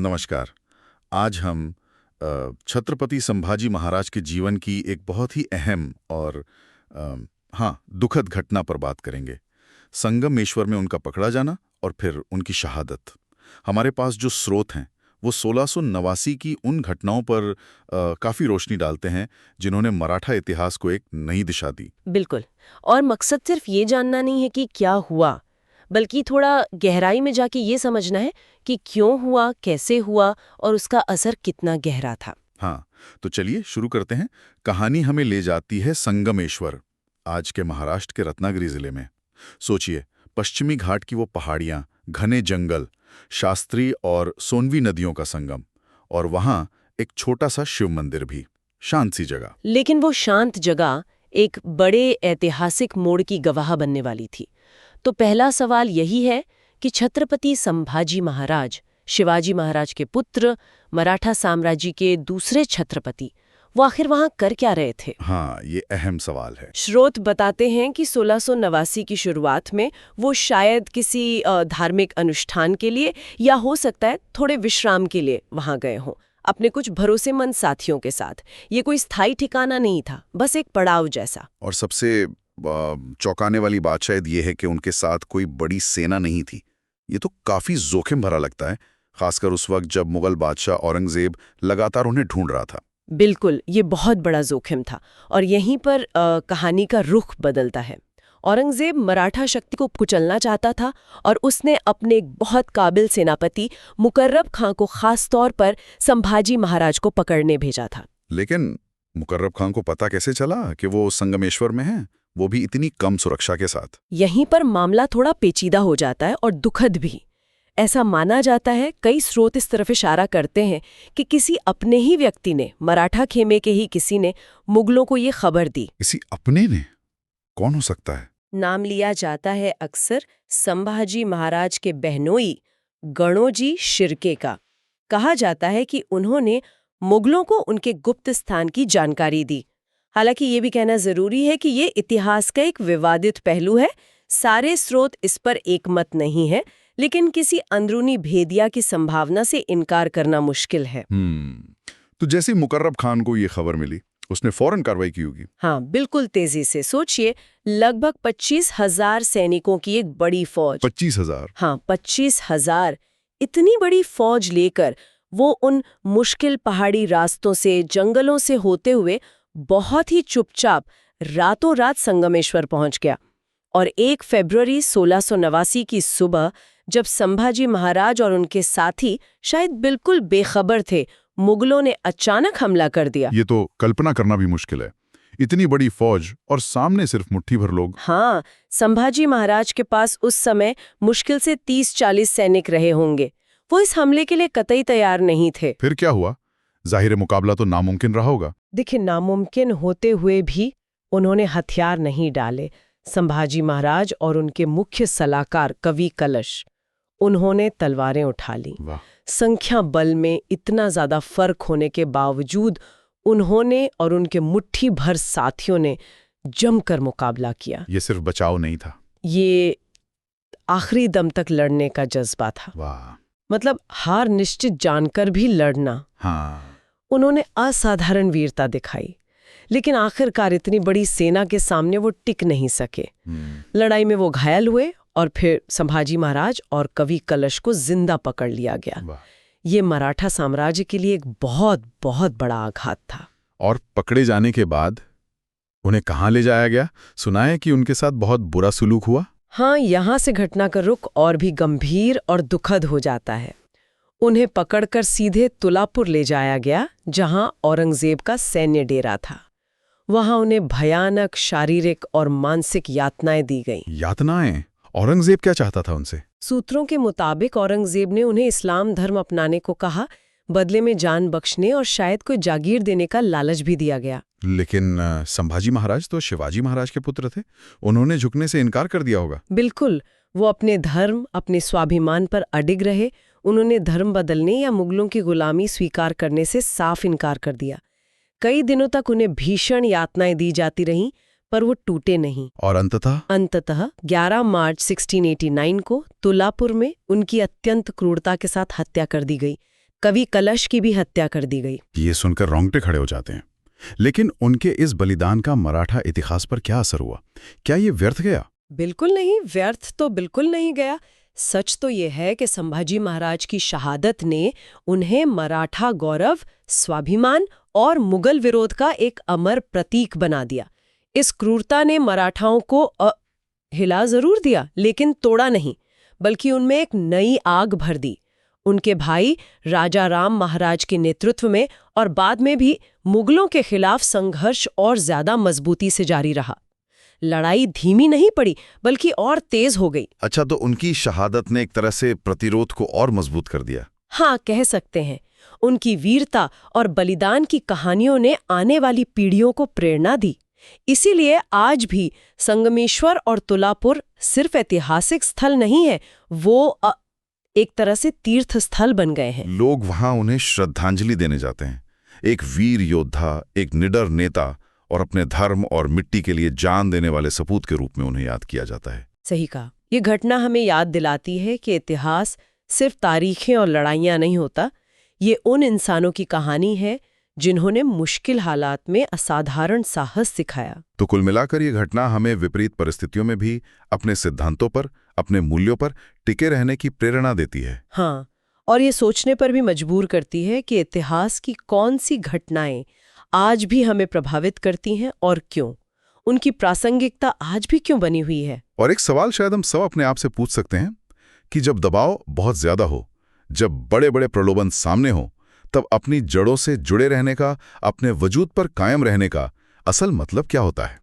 नमस्कार। आज हम छत्रपति संभाजी महाराज के जीवन की एक बहुत ही अहम और दुखद घटना पर बात करेंगे। संगमेश्वर में उनका पकड़ा जाना और फिर उनकी शहादत। हमारे पास जो स्रोत हैं वो 1689 की उन घटनाओं पर काफ़ी रोशनी डालते हैं जिन्होंने मराठा इतिहास को एक नई दिशा दी। बिल्कुल। और मकसद सिर्फ ये जानना नहीं है कि क्या हुआ, बल्कि थोड़ा गहराई में जाके ये समझना है कि क्यों हुआ, कैसे हुआ और उसका असर कितना गहरा था। हाँ, तो चलिए शुरू करते हैं। कहानी हमें ले जाती है संगमेश्वर, आज के महाराष्ट्र के रत्नागिरी जिले में। सोचिए, पश्चिमी घाट की वो पहाड़ियाँ, घने जंगल, शास्त्री और सोनवी नदियों का संगम, और वहाँ एक छोटा सा शिव मंदिर भी, शांत सी जगह। लेकिन वो शांत जगह एक बड़े ऐतिहासिक मोड़ की गवाह बनने वाली थी। तो पहला सवाल यही है कि छत्रपति संभाजी महाराज, शिवाजी महाराज के पुत्र, मराठा साम्राज्य के दूसरे छत्रपति, वो आखिर वहां कर क्या रहे थे? हाँ, ये अहम सवाल है। स्रोत बताते हैं कि 1689 की शुरुआत में वो शायद किसी धार्मिक अनुष्ठान के लिए या हो सकता है थोड़े विश्राम के लिए वहां गए हों, अपने कुछ भरोसेमंद साथियों के साथ। ये कोई स्थायी ठिकाना नहीं था, बस एक पड़ाव जैसा। और सबसे चौंकाने वाली बात शायद ये है कि उनके साथ कोई बड़ी सेना नहीं थी। ये तो काफी जोखिम भरा लगता है, खासकर उस वक्त जब मुगल बादशाह औरंगजेब लगातार उन्हें ढूंढ रहा था। बिल्कुल, ये बहुत बड़ा जोखिम था और यहीं पर कहानी का रुख बदलता है। औरंगजेब मराठा शक्ति को कुचलना चाहता था और उसने अपने एक बहुत काबिल सेनापति मुकर्रब खां को खास तौर पर संभाजी महाराज को पकड़ने भेजा था। लेकिन मुकर्रब खां को पता कैसे चला कि वो संगमेश्वर में है, वो भी इतनी कम सुरक्षा के साथ? यहीं पर मामला थोड़ा पेचीदा हो जाता है और दुखद भी। ऐसा माना जाता है, कई स्रोत इस तरफ इशारा करते हैं कि किसी अपने ही व्यक्ति ने, मराठा खेमे के ही किसी ने, मुगलों को ये खबर दी। किसी अपने ने? कौन हो सकता है? नाम लिया जाता है अक्सर संभाजी महाराज के बहनोई गणोजी शिर्के का। कहा जाता है कि उन्होंने मुगलों को उनके गुप्त स्थान की जानकारी दी। हालांकि ये भी कहना जरूरी है कि ये इतिहास का एक विवादित पहलू है। सारे स्रोत इस पर एकमत नहीं है, लेकिन किसी अंदरूनी भेदिया की संभावना से इनकार करना मुश्किल है। तो जैसे मुकर्रब खान को ये खबर मिली, उसने फौरन कार्रवाई की होगी। हाँ, बिल्कुल तेजी से। सोचिए, लगभग 25,000 सैनिकों की एक बड़ी फौज। 25,000? हाँ, 25,000। इतनी बड़ी फौज लेकर वो उन मुश्किल पहाड़ी रास्तों से, जंगलों से होते हुए बहुत ही चुपचाप रातों रात संगमेश्वर पहुंच गया। और 1 फरवरी 1689 की सुबह, जब संभाजी महाराज और उनके साथी शायद बिल्कुल बेखबर थे, मुगलों ने अचानक हमला कर दिया। ये तो कल्पना करना भी मुश्किल है, इतनी बड़ी फौज और सामने सिर्फ मुट्ठी भर लोग। हाँ, संभाजी महाराज के पास उस समय मुश्किल से 30-40 सैनिक रहे होंगे। वो इस हमले के लिए कतई तैयार नहीं थे। फिर क्या हुआ? जाहिर मुकाबला तो नामुमकिन रहा होगा। देखिए, नामुमकिन होते हुए भी उन्होंने हथियार नहीं डाले। संभाजी महाराज और उनके मुख्य सलाहकार कवि कलश, उन्होंने तलवारें उठा ली। संख्या बल में इतना ज्यादा फर्क होने के बावजूद उन्होंने और उनके मुट्ठी भर साथियों ने जमकर मुकाबला किया। ये सिर्फ बचाव नहीं था, ये आखिरी दम तक लड़ने का जज्बा था। वाह! मतलब हार निश्चित जानकर भी लड़ना। हाँ। उन्होंने असाधारण वीरता दिखाई, लेकिन आखिरकार इतनी बड़ी सेना के सामने वो टिक नहीं सके। लड़ाई में वो घायल हुए और फिर संभाजी महाराज और कवि कलश को जिंदा पकड़ लिया गया। ये मराठा साम्राज्य के लिए एक बहुत बहुत बड़ा आघात था। और पकड़े जाने के बाद उन्हें कहाँ ले जाया गया? सुना है कि उनके साथ बहुत बुरा सुलूक हुआ। हाँ, यहाँ से घटना का रुख और भी गंभीर और दुखद हो जाता है। उन्हें पकड़कर सीधे तुलापुर ले जाया गया, जहां औरंगजेब का सैन्य डेरा था। वहां उन्हें भयानक शारीरिक और मानसिक यातनाएं दी गईं। यातनाएं? औरंगजेब क्या चाहता था उनसे? सूत्रों के मुताबिक औरंगजेब ने उन्हें इस्लाम धर्म अपनाने को कहा, बदले में जान बख्शने और शायद कोई जागीर देने का लालच भी दिया गया। लेकिन संभाजी महाराज तो शिवाजी महाराज के पुत्र थे, उन्होंने झुकने से इनकार कर दिया होगा। बिल्कुल, वो अपने धर्म, अपने स्वाभिमान पर अडिग रहे। उन्होंने धर्म बदलने या मुगलों की गुलामी स्वीकार करने से साफ इनकार कर दिया। कई दिनों तक उन्हें भीषण यातनाएं दी जाती रहीं, पर वो टूटे नहीं। और अंततः 11 मार्च 1689 को तुलापुर में उनकी अत्यंत क्रूरता के साथ हत्या कर दी गई, कवि कलश की भी हत्या कर दी गई। ये सुनकर रोंगटे खड़े हो जाते हैं। लेकिन उनके इस बलिदान का मराठा इतिहास पर क्या असर हुआ? क्या ये व्यर्थ गया? बिल्कुल नहीं, व्यर्थ तो बिल्कुल नहीं गया। सच तो ये है कि संभाजी महाराज की शहादत ने उन्हें मराठा गौरव, स्वाभिमान और मुगल विरोध का एक अमर प्रतीक बना दिया। इस क्रूरता ने मराठाओं को हिला जरूर दिया, लेकिन तोड़ा नहीं, बल्कि उनमें एक नई आग भर दी। उनके भाई राजा राम महाराज के नेतृत्व में और बाद में भी मुगलों के खिलाफ संघर्ष और ज्यादा मजबूती से जारी रहा। लड़ाई धीमी नहीं पड़ी, बल्कि और तेज हो गई। अच्छा, तो उनकी शहादत ने एक तरह से प्रतिरोध को और मजबूत कर दिया। हाँ, कह सकते हैं। उनकी वीरता और बलिदान की कहानियों ने आने वाली पीढ़ियों को प्रेरणा दी। इसीलिए आज भी संगमेश्वर और तुलापुर सिर्फ ऐतिहासिक स्थल नहीं है, वो एक तरह से तीर्थ स्थल बन गए हैं। लोग वहां उन्हें श्रद्धांजलि देने जाते हैं। एक वीर योद्धा, एक निडर नेता और अपने धर्म और मिट्टी के लिए जान देने वाले सपूत के रूप में उन्हें याद किया जाता है। सही कहा। ये घटना हमें याद दिलाती है कि इतिहास सिर्फ तारीखें और लड़ाइयाँ नहीं होता, ये उन इंसानों की कहानी है जिन्होंने मुश्किल हालात में असाधारण साहस सिखाया। तो कुल मिलाकर ये घटना हमें विपरीत परिस्थितियों में भी अपने सिद्धांतों पर, अपने मूल्यों पर टिके रहने की प्रेरणा देती है। हाँ, और ये सोचने पर भी मजबूर करती है कि इतिहास की कौन सी घटनाएं आज भी हमें प्रभावित करती हैं और क्यों, उनकी प्रासंगिकता आज भी क्यों बनी हुई है। और एक सवाल शायद हम सब अपने आप से पूछ सकते हैं कि जब दबाव बहुत ज्यादा हो, जब बड़े बड़े प्रलोभन सामने हो, तब अपनी जड़ों से जुड़े रहने का, अपने वजूद पर कायम रहने का असल मतलब क्या होता है?